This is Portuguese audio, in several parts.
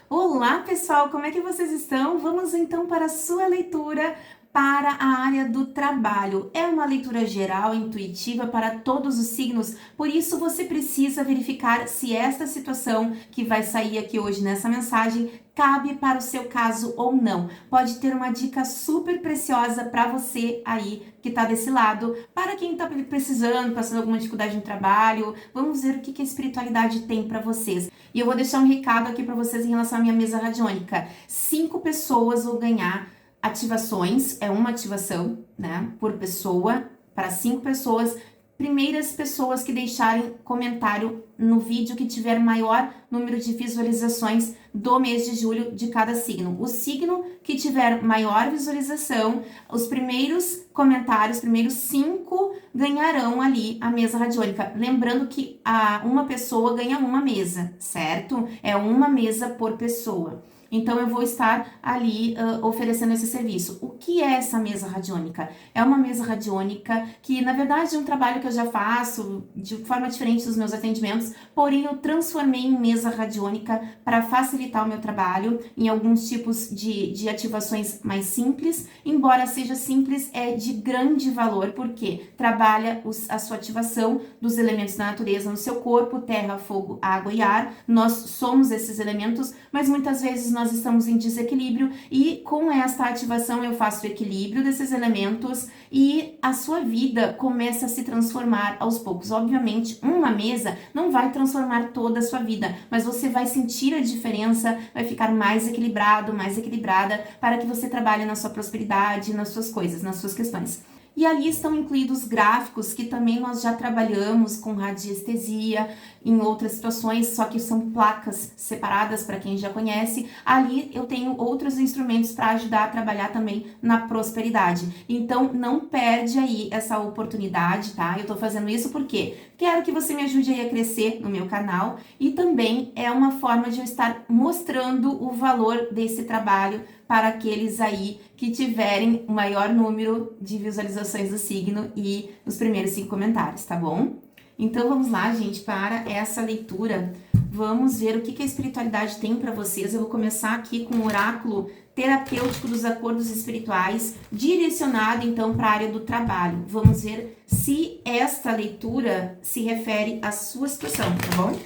Olá, pessoal, como é que vocês estão? Vamos então para a sua leitura para a área do trabalho. É uma leitura geral, intuitiva para todos os signos, por isso você precisa verificar se esta situação que vai sair aqui hoje nessa mensagem cabe para o seu caso ou não. Pode ter uma dica super preciosa para você aí que está desse lado, para quem está precisando, passando alguma dificuldade no trabalho. Vamos ver o que a espiritualidade tem para vocês. E eu vou deixar um recado aqui para vocês em relação à minha mesa radiônica. 5 pessoas vão ganhar ativações, é uma ativação, né, por pessoa, para 5 pessoas. Primeiras pessoas que deixarem comentário no vídeo que tiver maior número de visualizações do mês de julho de cada signo. O signo que tiver maior visualização, os primeiros comentários, primeiros 5 ganharão ali a mesa radiônica. Lembrando que uma pessoa ganha uma mesa, certo? É uma mesa por pessoa. Então, eu vou estar ali oferecendo esse serviço. O que é essa mesa radiônica? É uma mesa radiônica que, na verdade, é um trabalho que eu já faço de forma diferente dos meus atendimentos, porém, eu transformei em mesa radiônica para facilitar o meu trabalho em alguns tipos de ativações mais simples. Embora seja simples, é de grande valor, porque trabalha a sua ativação dos elementos da natureza no seu corpo, terra, fogo, água e ar. Nós somos esses elementos, mas muitas vezes nós estamos em desequilíbrio e com esta ativação eu faço o equilíbrio desses elementos e a sua vida começa a se transformar aos poucos. Obviamente, uma mesa não vai transformar toda a sua vida, mas você vai sentir a diferença, vai ficar mais equilibrado, mais equilibrada para que você trabalhe na sua prosperidade, nas suas coisas, nas suas questões. E ali estão incluídos gráficos que também nós já trabalhamos com radiestesia em outras situações, só que são placas separadas para quem já conhece. Ali eu tenho outros instrumentos para ajudar a trabalhar também na prosperidade. Então não perde aí essa oportunidade, tá? Eu tô fazendo isso porque quero que você me ajude aí a crescer no meu canal e também é uma forma de eu estar mostrando o valor desse trabalho para aqueles aí que tiverem o maior número de visualizações do signo e os primeiros 5 comentários, tá bom? Então vamos lá, gente, para essa leitura. Vamos ver o que a espiritualidade tem para vocês. Eu vou começar aqui com o oráculo terapêutico dos acordos espirituais, direcionado então para a área do trabalho. Vamos ver se esta leitura se refere à sua situação, tá bom?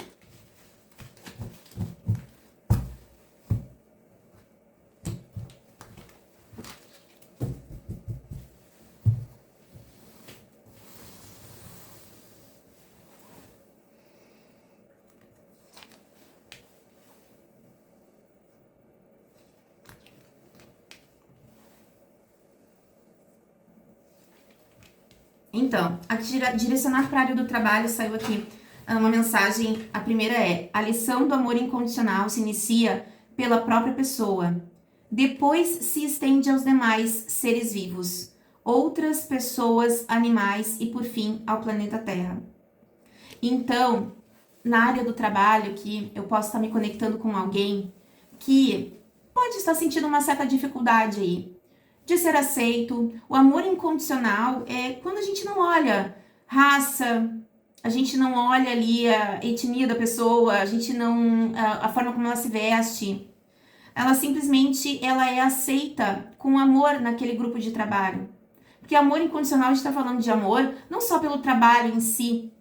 Então, direcionar para a área do trabalho saiu aqui uma mensagem. A primeira é: a lição do amor incondicional se inicia pela própria pessoa, depois se estende aos demais seres vivos, outras pessoas, animais e, por fim, ao planeta Terra. Então, na área do trabalho, que eu posso estar me conectando com alguém que pode estar sentindo uma certa dificuldade aí de ser aceito. O amor incondicional é quando a gente não olha raça, a gente não olha ali a etnia da pessoa, a gente não a forma como ela se veste. Ela simplesmente ela é aceita com amor naquele grupo de trabalho. Porque amor incondicional, a gente está falando de amor não só pelo trabalho em si,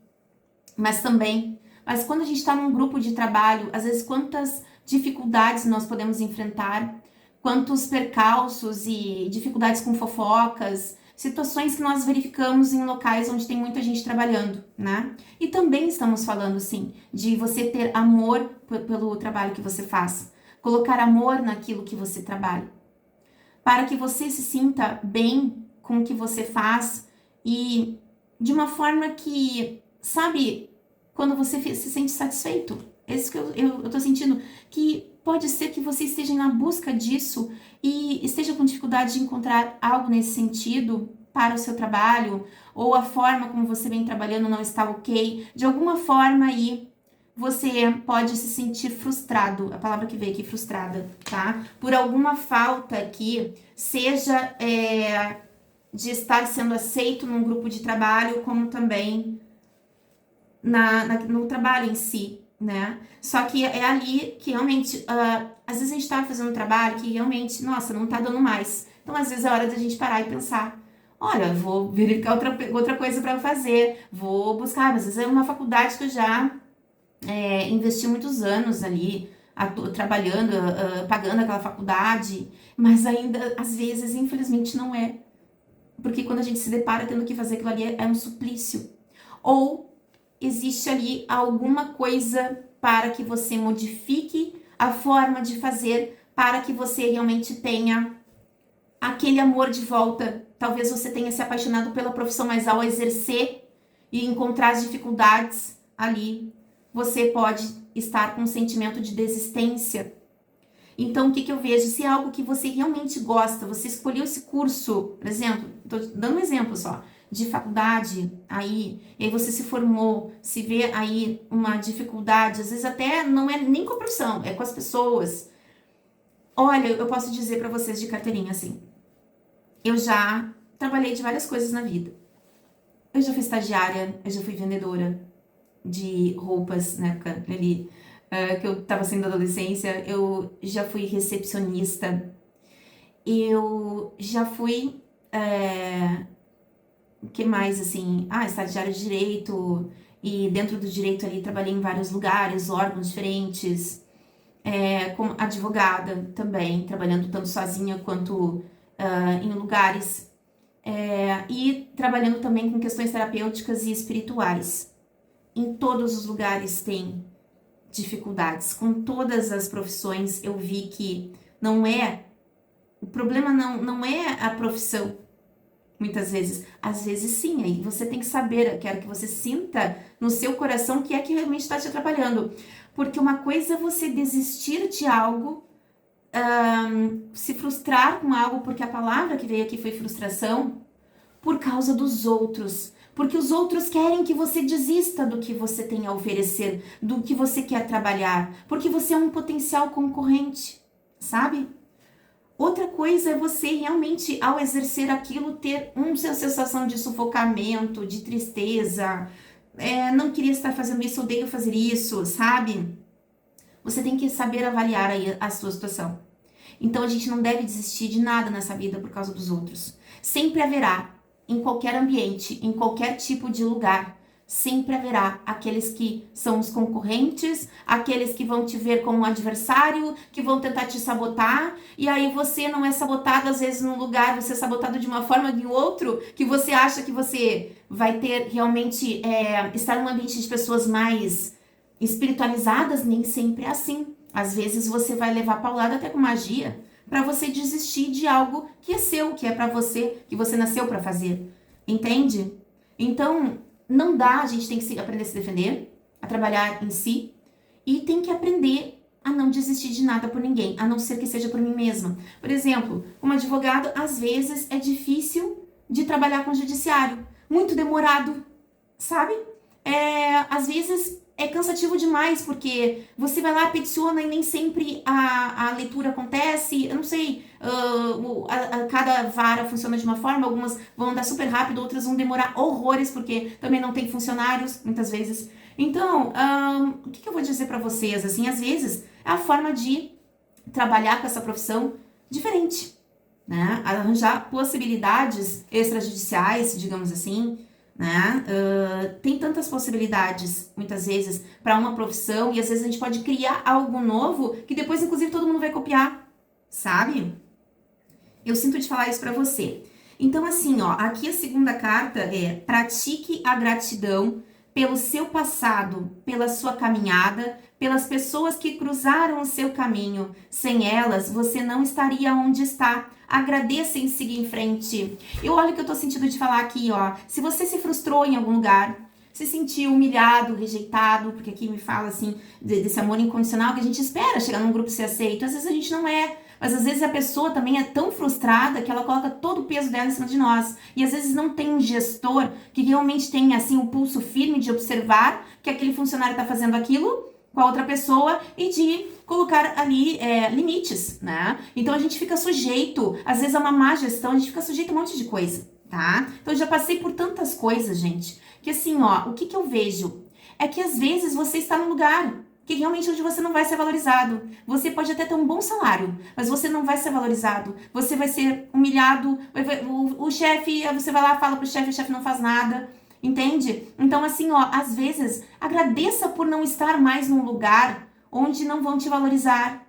mas também. Mas quando a gente está num grupo de trabalho, às vezes quantas dificuldades nós podemos enfrentar, quantos percalços e dificuldades com fofocas, situações que nós verificamos em locais onde tem muita gente trabalhando, né? E também estamos falando, sim, de você ter amor pelo trabalho que você faz, colocar amor naquilo que você trabalha, para que você se sinta bem com o que você faz e de uma forma que, sabe, quando você se sente satisfeito. É isso que eu tô sentindo, que pode ser que você esteja na busca disso e esteja com dificuldade de encontrar algo nesse sentido para o seu trabalho, ou a forma como você vem trabalhando não está ok. De alguma forma aí, você pode se sentir frustrado, a palavra que veio aqui, frustrada, tá? Por alguma falta aqui, seja de estar sendo aceito num grupo de trabalho, como também no trabalho em si. né? Só que é ali que realmente, às vezes a gente tá fazendo um trabalho que realmente, nossa, não tá dando mais. Então, às vezes é hora da gente parar e pensar, olha, vou verificar outra coisa para fazer, vou buscar, às vezes é uma faculdade que eu já investi muitos anos ali, trabalhando, pagando aquela faculdade, mas ainda, às vezes, infelizmente, não é. Porque quando a gente se depara tendo que fazer aquilo ali, é um suplício. Ou existe ali alguma coisa para que você modifique a forma de fazer, para que você realmente tenha aquele amor de volta. Talvez você tenha se apaixonado pela profissão, mas ao exercer e encontrar as dificuldades ali, você pode estar com um sentimento de desistência. Então, o que eu vejo? Se é algo que você realmente gosta, você escolheu esse curso, por exemplo, tô dando um exemplo só, de faculdade, e aí você se formou, se vê aí uma dificuldade, às vezes até não é nem com a profissão, é com as pessoas. Olha, eu posso dizer para vocês de carteirinha assim, eu já trabalhei de várias coisas na vida. Eu já fui estagiária, eu já fui vendedora de roupas na época ali, que eu tava saindo da adolescência, eu já fui recepcionista, eu já fui, o que mais, assim, estagiária de direito, e dentro do direito ali trabalhei em vários lugares, órgãos diferentes, como advogada também, trabalhando tanto sozinha quanto em lugares, e trabalhando também com questões terapêuticas e espirituais. Em todos os lugares tem dificuldades. Com todas as profissões eu vi que o problema não é a profissão, muitas vezes. Às vezes sim, aí você tem que saber, quero que você sinta no seu coração o que é que realmente está te atrapalhando. Porque uma coisa é você desistir de algo, se frustrar com algo, porque a palavra que veio aqui foi frustração, por causa dos outros. Porque os outros querem que você desista do que você tem a oferecer, do que você quer trabalhar, porque você é um potencial concorrente, sabe? Outra coisa é você realmente, ao exercer aquilo, ter uma sensação de sufocamento, de tristeza, não queria estar fazendo isso, odeio fazer isso, sabe? Você tem que saber avaliar aí a sua situação. Então a gente não deve desistir de nada nessa vida por causa dos outros. Sempre haverá, em qualquer ambiente, em qualquer tipo de lugar, sempre haverá aqueles que são os concorrentes, aqueles que vão te ver como um adversário, que vão tentar te sabotar, e aí você não é sabotado, às vezes num lugar, você é sabotado de uma forma de outro, que você acha que você vai ter realmente, estar num ambiente de pessoas mais espiritualizadas, nem sempre é assim. Às vezes você vai levar paulada até com magia, para você desistir de algo que é seu, que é para você, que você nasceu para fazer. Entende? Então, não dá, a gente tem que aprender a se defender, a trabalhar em si, e tem que aprender a não desistir de nada por ninguém, a não ser que seja por mim mesma. Por exemplo, como advogado, às vezes é difícil de trabalhar com o judiciário, muito demorado, sabe? Às vezes é cansativo demais, porque você vai lá, peticiona e nem sempre a leitura acontece. Eu não sei, cada vara funciona de uma forma, algumas vão andar super rápido, outras vão demorar horrores, porque também não tem funcionários, muitas vezes. Então, o que eu vou dizer pra vocês? Assim, às vezes, é a forma de trabalhar com essa profissão diferente, né? Arranjar possibilidades extrajudiciais, digamos assim, né? Tem tantas possibilidades, muitas vezes, para uma profissão, e às vezes a gente pode criar algo novo que depois, inclusive, todo mundo vai copiar, sabe? Eu sinto de falar isso para você. Então, assim, ó, aqui a segunda carta é: pratique a gratidão pelo seu passado, pela sua caminhada, pelas pessoas que cruzaram o seu caminho. Sem elas, você não estaria onde está. Agradeça e siga em frente. Eu olho o que eu tô sentindo de falar aqui, ó. Se você se frustrou em algum lugar, se sentiu humilhado, rejeitado, porque aqui me fala, assim, desse amor incondicional que a gente espera chegar num grupo e ser aceito. Às vezes a gente não é. Mas às vezes a pessoa também é tão frustrada que ela coloca todo o peso dela em cima de nós. E às vezes não tem um gestor que realmente tenha, assim, o pulso firme de observar que aquele funcionário tá fazendo aquilo com a outra pessoa e de colocar ali limites, né? Então a gente fica sujeito, às vezes a uma má gestão, a gente fica sujeito a um monte de coisa, tá? Então eu já passei por tantas coisas, gente, que assim, ó, o que eu vejo é que às vezes você está no lugar que realmente hoje você não vai ser valorizado. Você pode até ter um bom salário, mas você não vai ser valorizado. Você vai ser humilhado, o chefe, você vai lá, fala pro chefe, o chefe não faz nada. Entende? Então, assim, ó, às vezes, agradeça por não estar mais num lugar onde não vão te valorizar,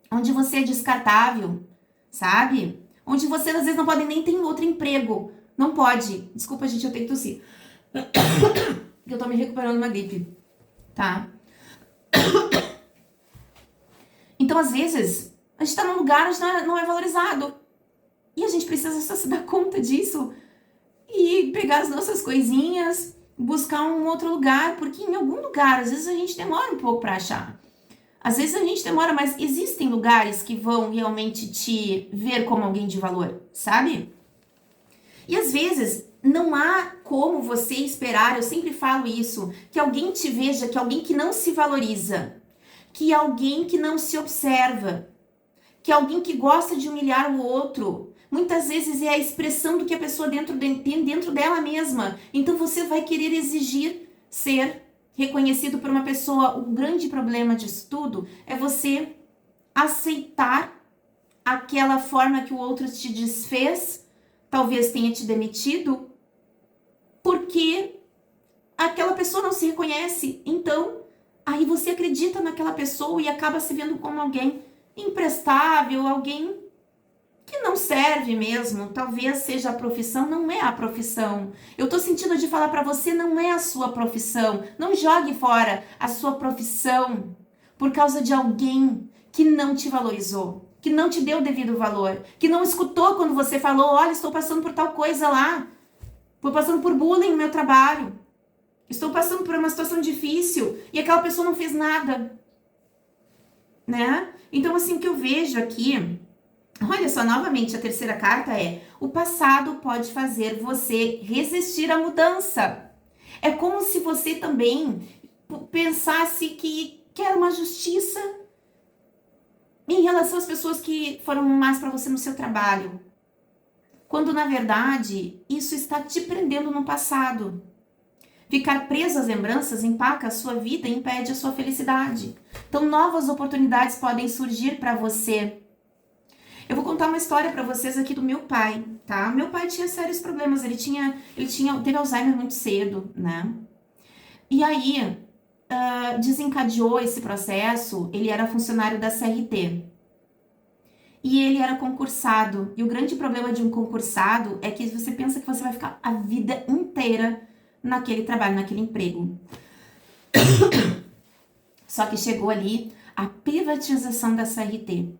onde você é descartável, sabe? Onde você, às vezes, não pode nem ter outro emprego. Não pode. Desculpa, gente, eu tenho que tossir. Eu tô me recuperando de uma gripe, tá? Então, às vezes, a gente tá num lugar onde não é valorizado. E a gente precisa só se dar conta disso e pegar as nossas coisinhas, buscar um outro lugar, porque em algum lugar, às vezes a gente demora um pouco para achar. Às vezes a gente demora, mas existem lugares que vão realmente te ver como alguém de valor, sabe? E às vezes não há como você esperar, eu sempre falo isso, que alguém te veja, que alguém que não se valoriza, que alguém que não se observa, que alguém que gosta de humilhar o outro, muitas vezes é a expressão do que a pessoa tem dentro dela mesma. Então você vai querer exigir ser reconhecido por uma pessoa. O grande problema disso tudo é você aceitar aquela forma que o outro te desfez, talvez tenha te demitido, porque aquela pessoa não se reconhece. Então, aí você acredita naquela pessoa e acaba se vendo como alguém imprestável, alguém que não serve mesmo. Talvez seja a profissão, não é a profissão. Eu tô sentindo de falar para você, não é a sua profissão. Não jogue fora a sua profissão por causa de alguém que não te valorizou, que não te deu o devido valor, que não escutou quando você falou, olha, estou passando por tal coisa lá, estou passando por bullying no meu trabalho, estou passando por uma situação difícil, e aquela pessoa não fez nada, né? Então, assim, o que eu vejo aqui, olha só, novamente, a terceira carta é: o passado pode fazer você resistir à mudança. É como se você também pensasse que quer uma justiça em relação às pessoas que foram más para você no seu trabalho. Quando, na verdade, isso está te prendendo no passado. Ficar preso às lembranças empaca a sua vida e impede a sua felicidade. Então, novas oportunidades podem surgir para você. Eu vou contar uma história para vocês aqui do meu pai, tá? Meu pai tinha sérios problemas, teve Alzheimer muito cedo, né? E aí, desencadeou esse processo, ele era funcionário da CRT. E ele era concursado. E o grande problema de um concursado é que você pensa que você vai ficar a vida inteira naquele trabalho, naquele emprego. Só que chegou ali a privatização da CRT.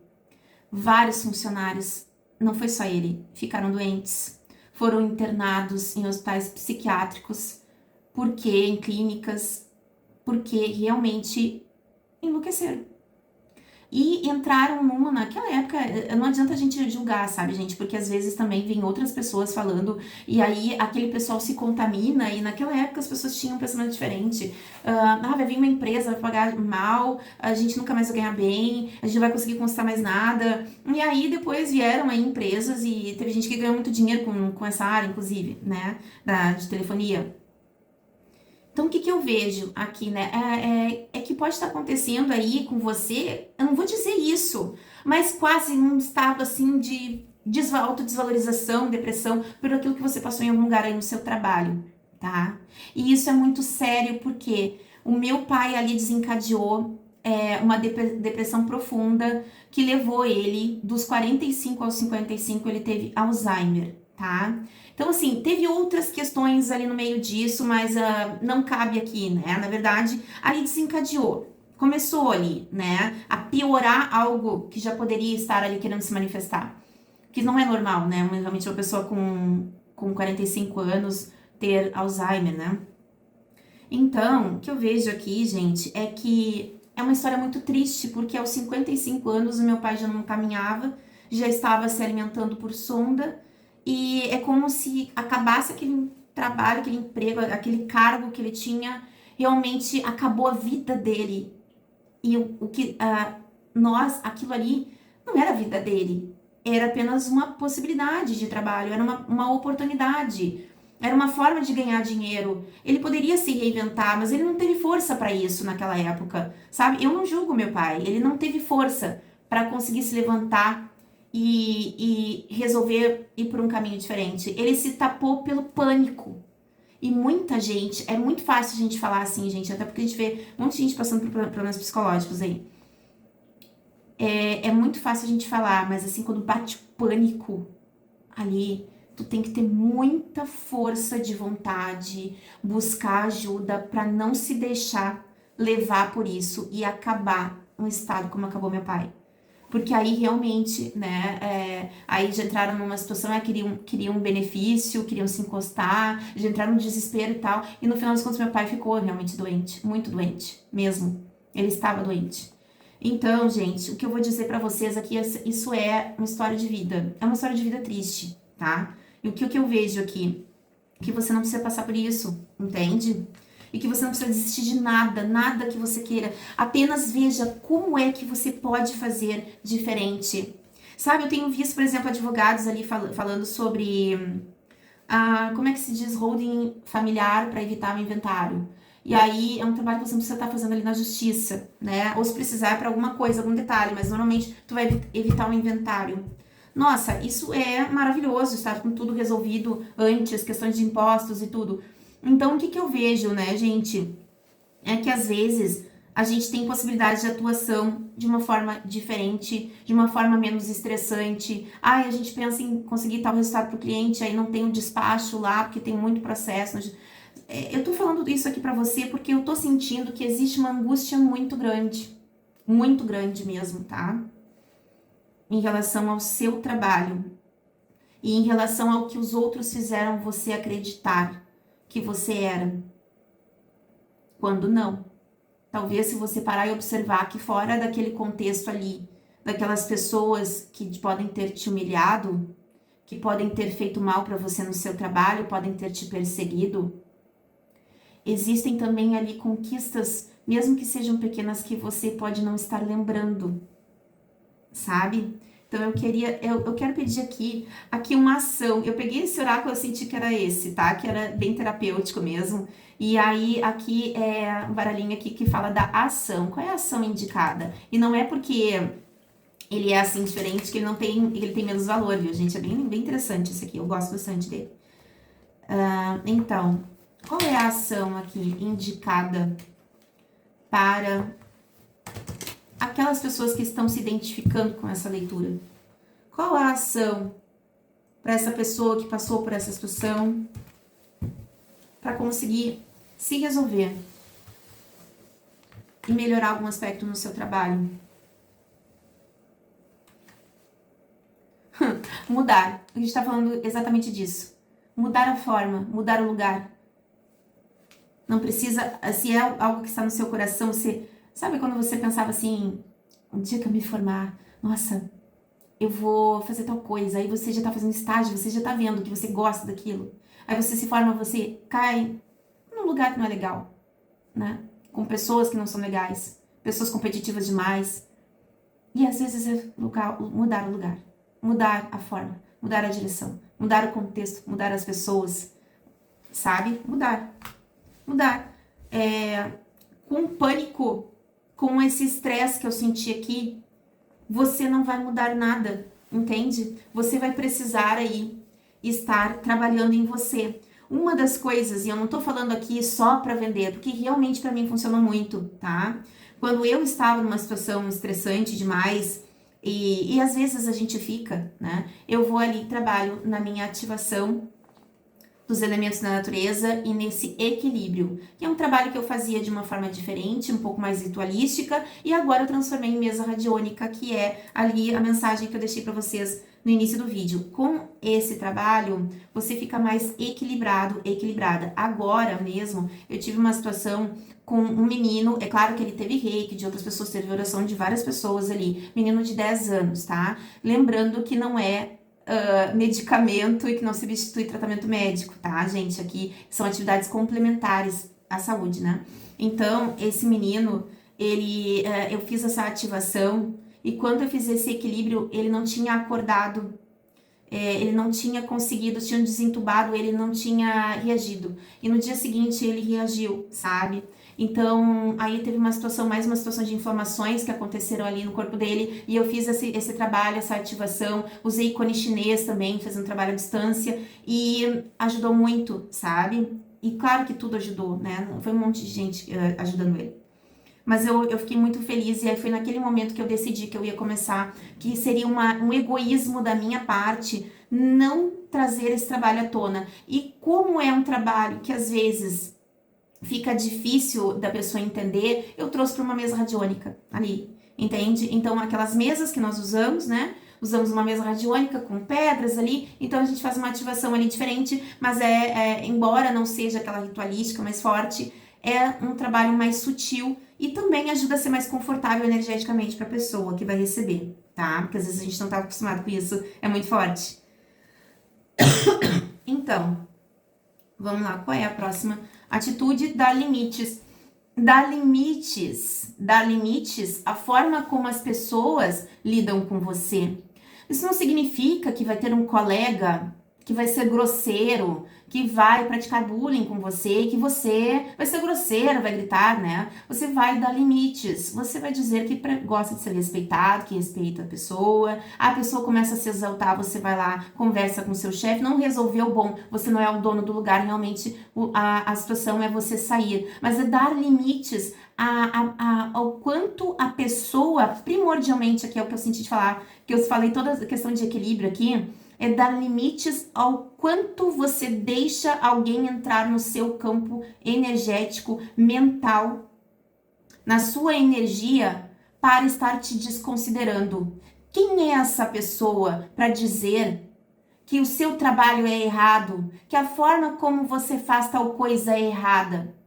Vários funcionários, não foi só ele, ficaram doentes, foram internados em hospitais psiquiátricos, porque em clínicas, porque realmente enlouqueceram. E entraram naquela época, não adianta a gente julgar, sabe, gente? Porque às vezes também vem outras pessoas falando, e aí aquele pessoal se contamina, e naquela época as pessoas tinham um pensamento diferente. Vai vir uma empresa, vai pagar mal, a gente nunca mais vai ganhar bem, a gente não vai conseguir conquistar mais nada. E aí depois vieram aí empresas, e teve gente que ganhou muito dinheiro com essa área, inclusive, né, de telefonia. Então, o que eu vejo aqui, né? É que pode estar acontecendo aí com você, eu não vou dizer isso, mas quase num estado assim de autodesvalorização, depressão, por aquilo que você passou em algum lugar aí no seu trabalho, tá? E isso é muito sério porque o meu pai ali desencadeou uma depressão profunda que levou ele, dos 45 aos 55, ele teve Alzheimer, tá? Então, assim, teve outras questões ali no meio disso, mas não cabe aqui, né? Na verdade, ali desencadeou. Começou ali, né? A piorar algo que já poderia estar ali querendo se manifestar. Que não é normal, né? Realmente uma pessoa com 45 anos ter Alzheimer, né? Então, o que eu vejo aqui, gente, é que é uma história muito triste, porque aos 55 anos o meu pai já não caminhava, já estava se alimentando por sonda, e é como se acabasse aquele trabalho, aquele emprego, aquele cargo que ele tinha, realmente acabou a vida dele. E aquilo ali não era a vida dele, era apenas uma possibilidade de trabalho, era uma oportunidade. Era uma forma de ganhar dinheiro. Ele poderia se reinventar, mas ele não teve força para isso naquela época, sabe? Eu não julgo meu pai. Ele não teve força para conseguir se levantar e resolver ir por um caminho diferente. Ele se tapou pelo pânico. E muita gente, é muito fácil a gente falar assim, gente, até porque a gente vê um monte de gente passando por problemas psicológicos aí. É muito fácil a gente falar, mas assim, quando bate pânico ali, tu tem que ter muita força de vontade, buscar ajuda para não se deixar levar por isso e acabar um estado como acabou meu pai. Porque aí realmente, né, aí já entraram numa situação, queriam um benefício, queriam se encostar, já entraram no desespero e tal, e no final das contas meu pai ficou realmente doente, muito doente, mesmo. Ele estava doente. Então, gente, o que eu vou dizer pra vocês aqui, isso é uma história de vida, é uma história de vida triste, tá? E o que eu vejo aqui, que você não precisa passar por isso, entende? E que você não precisa desistir de nada, nada que você queira. Apenas veja como é que você pode fazer diferente. Sabe, eu tenho visto, por exemplo, advogados ali falando sobre como é que se diz holding familiar para evitar o inventário. E aí é um trabalho que você não precisa estar fazendo ali na justiça, né? Ou se precisar para alguma coisa, algum detalhe, mas normalmente tu vai evitar um inventário. Nossa, isso é maravilhoso, estar com tudo resolvido antes, questões de impostos e tudo. Então, o que eu vejo, né, gente, é que às vezes a gente tem possibilidade de atuação de uma forma diferente, de uma forma menos estressante. A gente pensa em conseguir tal resultado para o cliente, aí não tem o despacho lá, porque tem muito processo. Eu tô falando isso aqui para você porque eu tô sentindo que existe uma angústia muito grande mesmo, tá? Em relação ao seu trabalho e em relação ao que os outros fizeram você acreditar que você era, quando não. Talvez se você parar e observar que fora daquele contexto ali, daquelas pessoas que podem ter te humilhado, que podem ter feito mal para você no seu trabalho, podem ter te perseguido, existem também ali conquistas, mesmo que sejam pequenas, que você pode não estar lembrando, sabe? Então eu quero pedir aqui uma ação. Eu peguei esse oráculo, eu senti que era esse, tá? Que era bem terapêutico mesmo. E aí aqui é um baralhinho aqui que fala da ação. Qual é a ação indicada? E não é porque ele é assim diferente que ele tem menos valor, viu, gente? É bem interessante esse aqui. Eu gosto bastante dele. Então, qual é a ação aqui indicada para aquelas pessoas que estão se identificando com essa leitura? Qual a ação para essa pessoa que passou por essa situação para conseguir se resolver e melhorar algum aspecto no seu trabalho? Mudar. A gente está falando exatamente disso. Mudar a forma, mudar o lugar. Não precisa, se é algo que está no seu coração, você sabe quando você pensava assim, um dia que eu me formar, nossa, eu vou fazer tal coisa, aí você já tá fazendo estágio, você já tá vendo que você gosta daquilo. Aí você se forma, você cai num lugar que não é legal, né? Com pessoas que não são legais, pessoas competitivas demais. E às vezes é mudar o lugar, mudar a forma, mudar a direção, mudar o contexto, mudar as pessoas, sabe? Mudar. Com pânico, com esse estresse que eu senti aqui, você não vai mudar nada, entende? Você vai precisar aí estar trabalhando em você. Uma das coisas, e eu não tô falando aqui só para vender, porque realmente para mim funcionou muito, tá? Quando eu estava numa situação estressante demais, e às vezes a gente fica, né? Eu vou ali, trabalho na minha ativação dos elementos da natureza e nesse equilíbrio, que é um trabalho que eu fazia de uma forma diferente, um pouco mais ritualística, e agora eu transformei em mesa radiônica, que é ali a mensagem que eu deixei para vocês no início do vídeo. Com esse trabalho, você fica mais equilibrado, equilibrada. Agora mesmo, eu tive uma situação com um menino, é claro que ele teve reiki, de outras pessoas, teve oração de várias pessoas ali, menino de 10 anos, tá? Lembrando que não é medicamento e que não substitui tratamento médico, tá, gente? Aqui são atividades complementares à saúde, né? Então, esse menino, eu fiz essa ativação e quando eu fiz esse equilíbrio, ele não tinha acordado. ele não tinha conseguido, tinham desentubado, ele não tinha reagido. E no dia seguinte ele reagiu, sabe? Então, aí teve mais uma situação de inflamações que aconteceram ali no corpo dele, e eu fiz esse trabalho, essa ativação, usei ícone chinês também, fiz um trabalho à distância, e ajudou muito, sabe? E claro que tudo ajudou, né? Foi um monte de gente ajudando ele. Mas eu fiquei muito feliz, e aí foi naquele momento que eu decidi que eu ia começar, que seria um egoísmo da minha parte não trazer esse trabalho à tona. E como é um trabalho que às vezes fica difícil da pessoa entender, eu trouxe para uma mesa radiônica ali, entende? Então, aquelas mesas que nós usamos, né? Usamos uma mesa radiônica com pedras ali, então a gente faz uma ativação ali diferente, mas embora não seja aquela ritualística mais forte, é um trabalho mais sutil e também ajuda a ser mais confortável energeticamente para a pessoa que vai receber, tá? Porque às vezes a gente não tá acostumado com isso, é muito forte. Então, vamos lá, qual é a próxima atitude? Dar limites. Dar limites à forma como as pessoas lidam com você. Isso não significa que vai ter um colega que vai ser grosseiro, que vai praticar bullying com você, que você vai ser grosseiro, vai gritar, né? Você vai dar limites, você vai dizer que gosta de ser respeitado, que respeita a pessoa começa a se exaltar, você vai lá, conversa com o seu chefe, não resolveu, bom, você não é o dono do lugar, realmente a situação é você sair, mas é dar limites ao quanto a pessoa, primordialmente, aqui é o que eu senti de falar, que eu falei toda a questão de equilíbrio aqui, é dar limites ao quanto você deixa alguém entrar no seu campo energético, mental, na sua energia, para estar te desconsiderando. Quem é essa pessoa para dizer que o seu trabalho é errado, que a forma como você faz tal coisa é errada?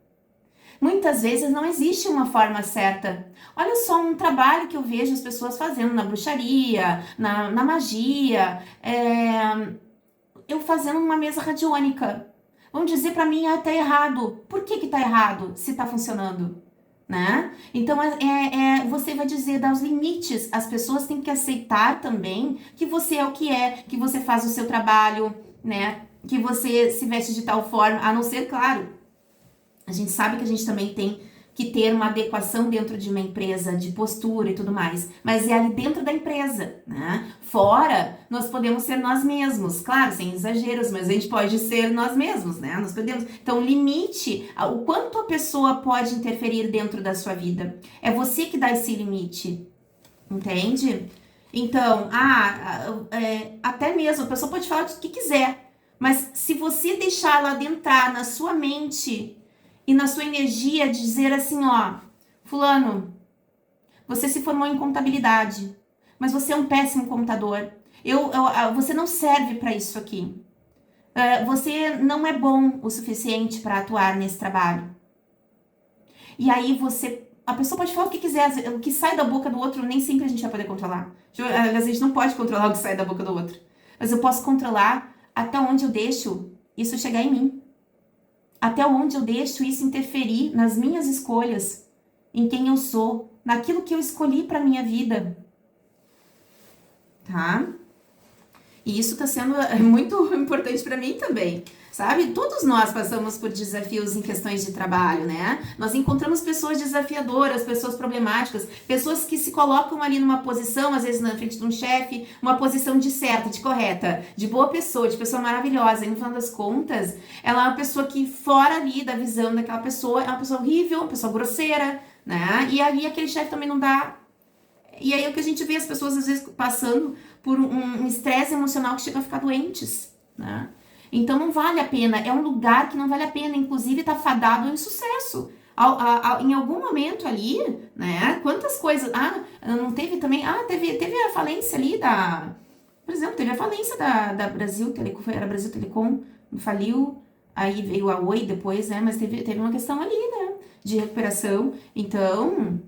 Muitas vezes não existe uma forma certa. Olha só um trabalho que eu vejo as pessoas fazendo na bruxaria, na magia, eu fazendo uma mesa radiônica. Vão dizer para mim, tá errado. Por que tá errado se tá funcionando? Né? Então, você vai dizer, dar os limites. As pessoas têm que aceitar também que você é o que você faz o seu trabalho, né? Que você se veste de tal forma, a não ser, claro, a gente sabe que a gente também tem que ter uma adequação dentro de uma empresa, de postura e tudo mais, mas é ali dentro da empresa, né? Fora, nós podemos ser nós mesmos, claro, sem exageros, mas a gente pode ser nós mesmos, né? Nós podemos. Então, limite o quanto a pessoa pode interferir dentro da sua vida. É você que dá esse limite, entende? Então, até mesmo, a pessoa pode falar o que quiser, mas se você deixar ela adentrar na sua mente e na sua energia, dizer assim, ó, fulano, você se formou em contabilidade, mas você é um péssimo contador. Você não serve para isso aqui. Você não é bom o suficiente para atuar nesse trabalho. E aí a pessoa pode falar o que quiser, o que sai da boca do outro nem sempre a gente vai poder controlar. Aliás, a gente não pode controlar o que sai da boca do outro. Mas eu posso controlar até onde eu deixo isso chegar em mim. Até onde eu deixo isso interferir nas minhas escolhas, em quem eu sou, naquilo que eu escolhi para minha vida. Tá? E isso tá sendo muito importante para mim também, sabe? Todos nós passamos por desafios em questões de trabalho, né? Nós encontramos pessoas desafiadoras, pessoas problemáticas, pessoas que se colocam ali numa posição, às vezes na frente de um chefe, uma posição de certa, de correta, de boa pessoa, de pessoa maravilhosa. E no final das contas, ela é uma pessoa que fora ali da visão daquela pessoa, é uma pessoa horrível, uma pessoa grosseira, né? E aí aquele chefe também não dá. E aí é o que a gente vê as pessoas às vezes passando por um estresse emocional que chega a ficar doentes, né? Então não vale a pena, é um lugar que não vale a pena, inclusive tá fadado ao insucesso. Em algum momento ali, né? Quantas coisas. Não teve também. Teve a falência ali Por exemplo, teve a falência da Brasil Telecom, era Brasil Telecom, faliu, aí veio a Oi depois, né? Mas teve uma questão ali, né? De recuperação. Então.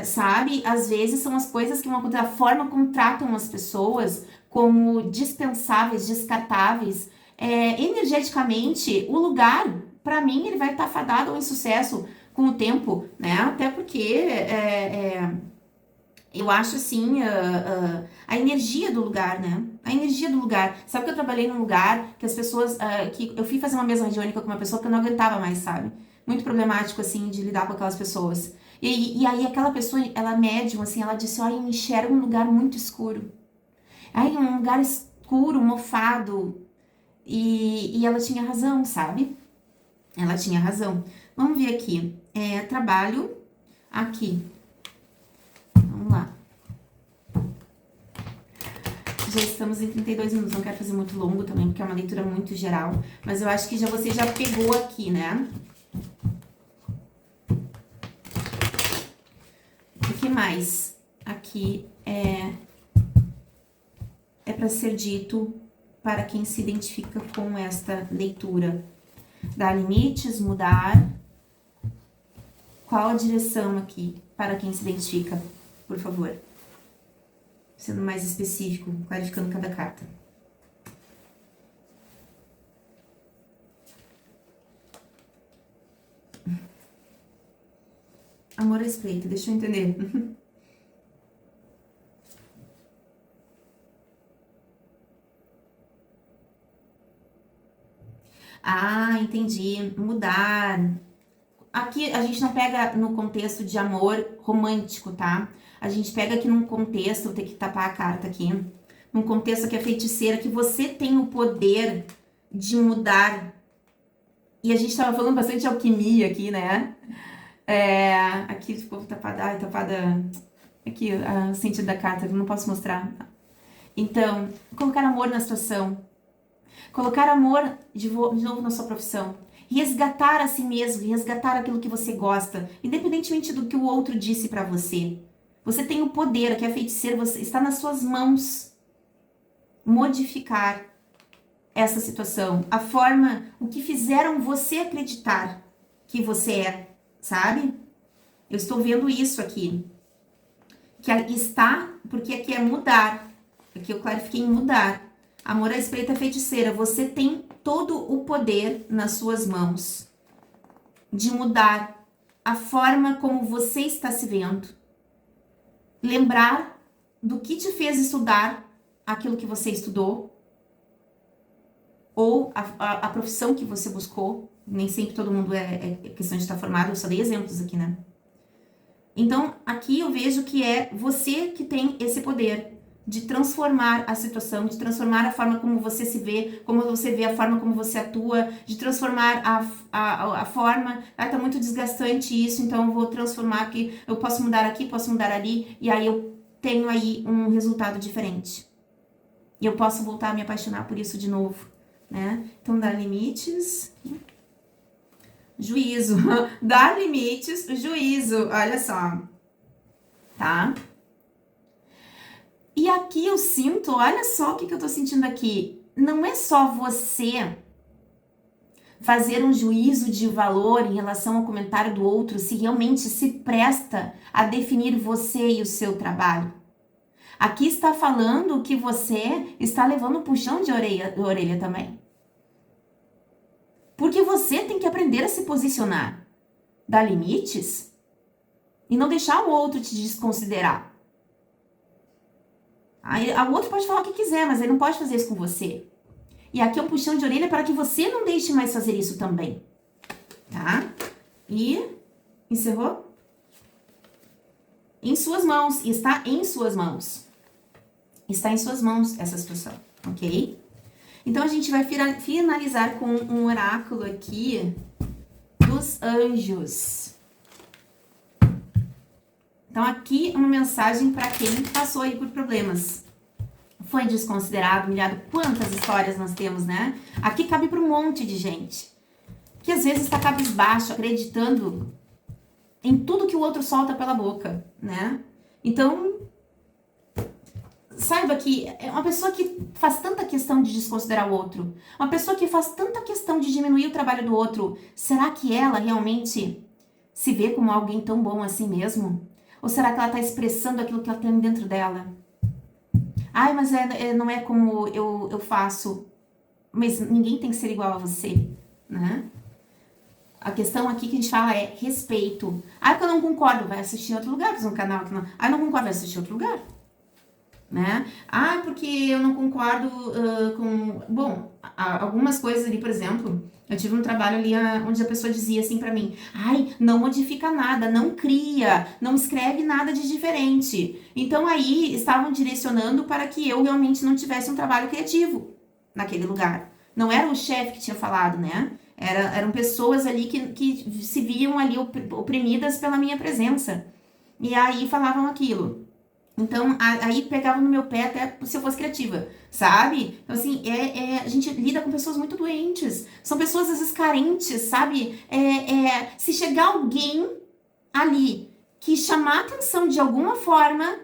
Sabe, às vezes são as coisas que vão acontecer, a forma como tratam as pessoas como dispensáveis, descartáveis, energeticamente, o lugar, para mim, ele vai estar fadado ao insucesso com o tempo, né? Até porque Eu acho assim, a energia do lugar, né? A energia do lugar. Sabe que eu trabalhei num lugar que as pessoas. Que eu fui fazer uma mesa radiônica com uma pessoa que eu não aguentava mais, sabe? Muito problemático, assim, de lidar com aquelas pessoas. E aí aquela pessoa, ela é médium, assim, ela disse: olha, eu enxergo um lugar muito escuro. Ai, um lugar escuro, mofado. E ela tinha razão, sabe? Ela tinha razão. Vamos ver aqui. Trabalho aqui. Vamos lá. Já estamos em 32 minutos, não quero fazer muito longo também, porque é uma leitura muito geral. Mas eu acho que você já pegou aqui, né? O que mais aqui é para ser dito para quem se identifica com esta leitura? Dar limites, mudar. Qual a direção aqui para quem se identifica? Por favor. Sendo mais específico, clarificando cada carta. Amor a respeito, deixa eu entender. Ah, entendi. Mudar. Aqui a gente não pega no contexto de amor romântico, tá? A gente pega aqui num contexto, vou ter que tapar a carta aqui. Num contexto que é feiticeira, que você tem o poder de mudar. E a gente tava falando bastante de alquimia aqui, né? Aqui ficou tapada. Ai, tapada. Aqui, o sentido da carta, eu não posso mostrar. Então, colocar amor na situação. Colocar amor de novo na sua profissão. Resgatar a si mesmo, resgatar aquilo que você gosta, independentemente do que o outro disse pra você. Você tem o poder, aqui é feiticeiro, está nas suas mãos modificar essa situação, a forma, o que fizeram você acreditar que você é, sabe? Eu estou vendo isso aqui. Que está, porque aqui é mudar. Aqui eu clarifiquei em mudar. Amor à espreita feiticeira, você tem todo o poder nas suas mãos de mudar a forma como você está se vendo. Lembrar do que te fez estudar aquilo que você estudou ou a profissão que você buscou. Nem sempre todo mundo é questão de estar formado, eu só dei exemplos aqui, né? Então, aqui eu vejo que é você que tem esse poder de transformar a situação, de transformar a forma como você se vê, como você vê a forma como você atua, de transformar a forma. Tá muito desgastante isso, então eu vou transformar aqui, eu posso mudar aqui, posso mudar ali, e aí eu tenho aí um resultado diferente. E eu posso voltar a me apaixonar por isso de novo, né? Então, dar limites... Juízo, dar limites, juízo, olha só, tá? E aqui eu sinto, olha só o que eu tô sentindo aqui, não é só você fazer um juízo de valor em relação ao comentário do outro, se realmente se presta a definir você e o seu trabalho. Aqui está falando que você está levando um puxão de orelha também. Porque você tem que aprender a se posicionar, dar limites e não deixar o outro te desconsiderar. Aí, o outro pode falar o que quiser, mas ele não pode fazer isso com você. E aqui é um puxão de orelha para que você não deixe mais fazer isso também. Tá? E encerrou? Em suas mãos. Está em suas mãos. Está em suas mãos essa situação, ok? Então, a gente vai finalizar com um oráculo aqui dos anjos. Então, aqui uma mensagem para quem passou aí por problemas. Foi desconsiderado, humilhado. Quantas histórias nós temos, né? Aqui cabe para um monte de gente. Que às vezes está cabisbaixo, acreditando em tudo que o outro solta pela boca, né? Então... saiba que é uma pessoa que faz tanta questão de desconsiderar o outro, uma pessoa que faz tanta questão de diminuir o trabalho do outro, será que ela realmente se vê como alguém tão bom assim mesmo? Ou será que ela está expressando aquilo que ela tem dentro dela? Ai, mas não é como eu faço, mas ninguém tem que ser igual a você, né? A questão aqui que a gente fala é respeito. Ah, porque eu não concordo, vai assistir em outro lugar, fazer um canal que não. Ah, eu não concordo, vai assistir em outro lugar. Né? Ah, porque eu não concordo com... Bom, algumas coisas ali, por exemplo, eu tive um trabalho ali onde a pessoa dizia assim pra mim, ai, não modifica nada, não cria, não escreve nada de diferente. Então aí estavam direcionando para que eu realmente não tivesse um trabalho criativo naquele lugar. Não era o chefe que tinha falado, né? Eram pessoas ali que se viam ali oprimidas pela minha presença. E aí falavam aquilo. Então, aí pegava no meu pé até se eu fosse criativa, sabe? Então, assim, a gente lida com pessoas muito doentes. São pessoas, às vezes, carentes, sabe? Se chegar alguém ali que chamar atenção de alguma forma,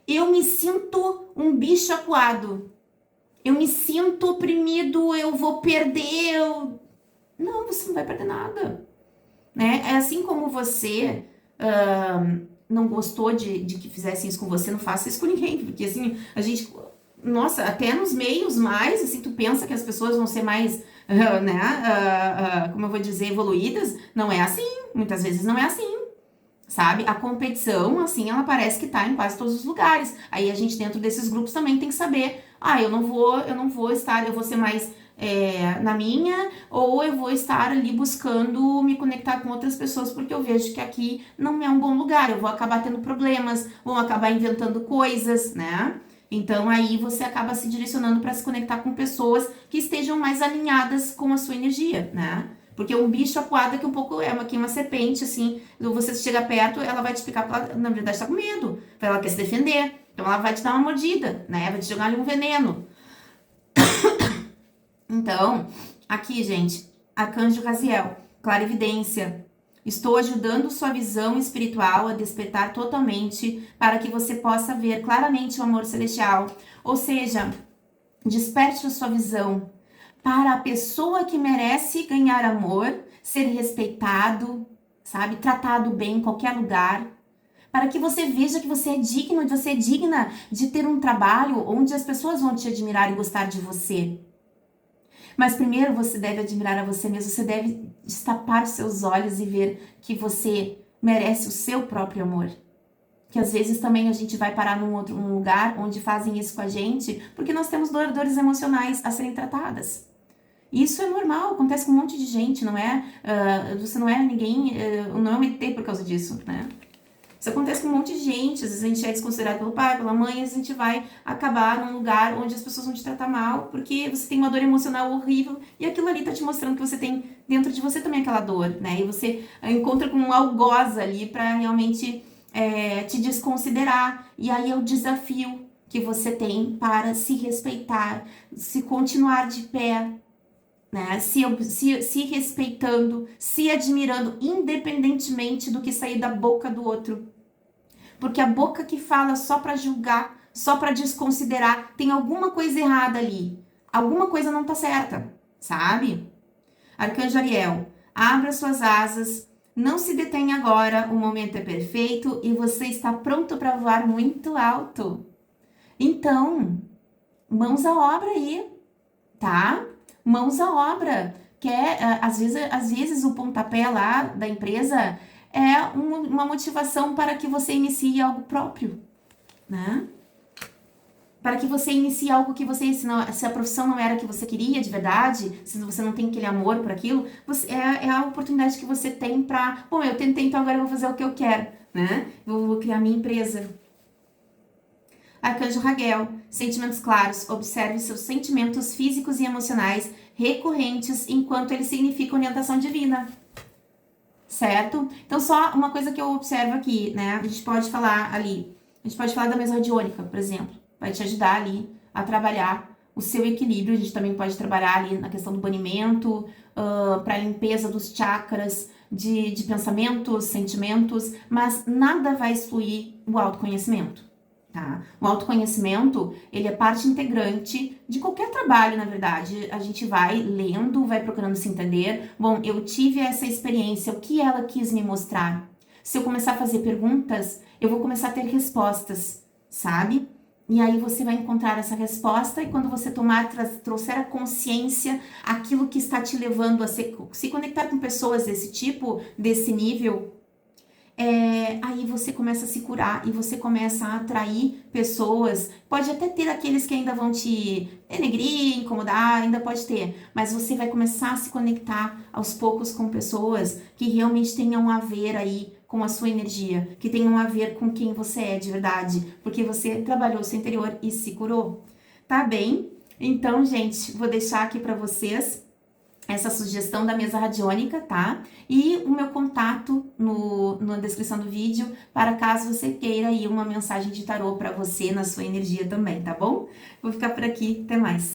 eu me sinto um bicho acuado. Eu me sinto oprimido, eu vou perder. Não, você não vai perder nada. Né? É assim como você... não gostou de que fizessem isso com você, não faça isso com ninguém, porque assim, a gente, nossa, até nos meios mais, assim, tu pensa que as pessoas vão ser mais, como eu vou dizer, evoluídas, não é assim, muitas vezes não é assim, sabe? A competição, assim, ela parece que tá em quase todos os lugares, aí a gente dentro desses grupos também tem que saber, eu não vou estar, eu vou ser mais na minha, ou eu vou estar ali buscando me conectar com outras pessoas, porque eu vejo que aqui não é um bom lugar, eu vou acabar tendo problemas, vou acabar inventando coisas, né? Então aí você acaba se direcionando para se conectar com pessoas que estejam mais alinhadas com a sua energia, né? Porque um bicho acuado é que um pouco que uma serpente, assim, você chega perto, ela vai te picar, porque ela, na verdade, tá com medo, ela quer se defender, então ela vai te dar uma mordida, né? Vai te jogar ali um veneno. Então, aqui, gente, Arcanjo Raziel, clarividência. Estou ajudando sua visão espiritual a despertar totalmente para que você possa ver claramente o amor celestial. Ou seja, desperte a sua visão para a pessoa que merece ganhar amor, ser respeitado, sabe? Tratado bem em qualquer lugar. Para que você veja que você é digno, você é digna de ter um trabalho onde as pessoas vão te admirar e gostar de você. Mas primeiro você deve admirar a você mesmo, você deve destapar os seus olhos e ver que você merece o seu próprio amor. Que às vezes também a gente vai parar num lugar onde fazem isso com a gente, porque nós temos dores emocionais a serem tratadas. Isso é normal, acontece com um monte de gente, não é? Você não é ninguém, não é um ET por causa disso, né? Isso acontece com um monte de gente, às vezes a gente é desconsiderado pelo pai, pela mãe, às vezes a gente vai acabar num lugar onde as pessoas vão te tratar mal, porque você tem uma dor emocional horrível e aquilo ali tá te mostrando que você tem dentro de você também aquela dor, né? E você encontra com um algoz ali pra realmente te desconsiderar. E aí é o desafio que você tem para se respeitar, se continuar de pé, né? Se respeitando, se admirando, independentemente do que sair da boca do outro. Porque a boca que fala só para julgar, só para desconsiderar, tem alguma coisa errada ali. Alguma coisa não tá certa, sabe? Arcanjo Ariel, abra suas asas, não se detenha agora, o momento é perfeito e você está pronto para voar muito alto. Então, mãos à obra aí, tá? Mãos à obra. Às vezes o pontapé lá da empresa é uma motivação para que você inicie algo próprio, né? Para que você inicie algo que você, se a profissão não era a que você queria de verdade, se você não tem aquele amor por aquilo, é a oportunidade que você tem para, bom, eu tentei, então agora eu vou fazer o que eu quero, né? Vou criar minha empresa. Arcanjo Raguel, sentimentos claros, observe seus sentimentos físicos e emocionais recorrentes enquanto eles significam orientação divina. Certo? Então, só uma coisa que eu observo aqui, né? A gente pode falar da mesa radiônica, por exemplo. Vai te ajudar ali a trabalhar o seu equilíbrio. A gente também pode trabalhar ali na questão do banimento, para limpeza dos chakras, de pensamentos, sentimentos, mas nada vai excluir o autoconhecimento. Tá? O autoconhecimento, ele é parte integrante de qualquer trabalho, na verdade. A gente vai lendo, vai procurando se entender. Bom, eu tive essa experiência, o que ela quis me mostrar? Se eu começar a fazer perguntas, eu vou começar a ter respostas, sabe? E aí você vai encontrar essa resposta, e quando você trouxer a consciência, aquilo que está te levando a se conectar com pessoas desse tipo, desse nível, aí você começa a se curar e você começa a atrair pessoas. Pode até ter aqueles que ainda vão te denegrir, incomodar, ainda pode ter, mas você vai começar a se conectar aos poucos com pessoas que realmente tenham a ver aí com a sua energia, que tenham a ver com quem você é de verdade, porque você trabalhou o seu interior e se curou. Tá bem? Então, gente, vou deixar aqui para vocês essa sugestão da mesa radiônica, tá? E o meu contato na descrição do vídeo, para caso você queira aí uma mensagem de tarô para você na sua energia também, tá bom? Vou ficar por aqui, até mais.